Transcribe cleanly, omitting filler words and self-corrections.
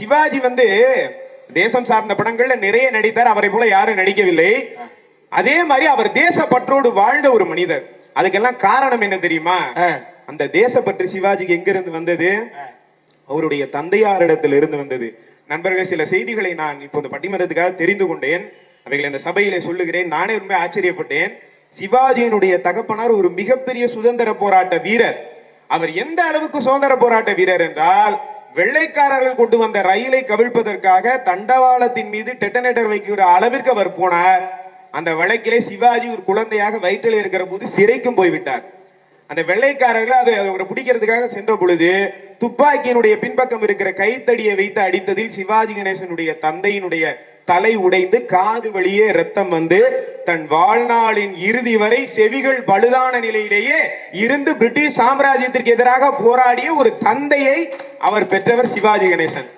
சிவாஜி தேசம் சார்ந்த படங்கள்ல நிறைய நடித்தார். அவரை போல யாரும் நடிக்கவில்லை. அதே மாதிரி அவர் தேசப்பற்றோடு வாழ்ந்த ஒரு மனிதர். அதுக்கெல்லாம் காரணம் என்ன தெரியுமா? அந்த தேசப்பற்று சிவாஜிக்கு எங்க இருந்து வந்தது? அவருடைய தந்தையாரிடத்தில் இருந்து வந்தது. நண்பர்களே, சில செய்திகளை நான் இப்போது பட்டிமன்றத்துக்காக தெரிந்து கொண்டேன். அவைகளை இந்த சபையிலே சொல்லுகிறேன். நானே ரொம்ப ஆச்சரியப்பட்டேன். சிவாஜியினுடைய தகப்பனார் ஒரு மிகப்பெரிய சுதந்திர போராட்ட வீரர். அவர் எந்த அளவுக்கு சுதந்திர போராட்ட வீரர் என்றால், வெள்ளைக்காரர்கள் கொண்டு வந்த ரயிலை கவிழ்ப்பதற்காக தண்டவாளத்தின் மீது டெட்டனேட்டர் வைக்கிற அளவிற்கு அவர் போனார். அந்த வழக்கிலே சிவாஜி ஒரு குழந்தையாக வயிற்றில் இருக்கிற போது சிறைக்கும் போய்விட்டார். அந்த வெள்ளைக்காரர்கள் அதை பிடிக்கிறதுக்காக சென்ற பொழுது துப்பாக்கியினுடைய பின்பக்கம் இருக்கிற கைத்தடியை வைத்து அடித்ததில் சிவாஜி கணேசனுடைய தந்தையினுடைய தலை உடைந்து காது வழியே ரத்தம் தன் வாழ்நாளின் இறுதி வரை செவிகள் பழுதான நிலையிலேயே இருந்து பிரிட்டிஷ் சாம்ராஜ்யத்திற்கு எதிராக போராடிய ஒரு தந்தையை அவர் பெற்றவர் சிவாஜி கணேசன்.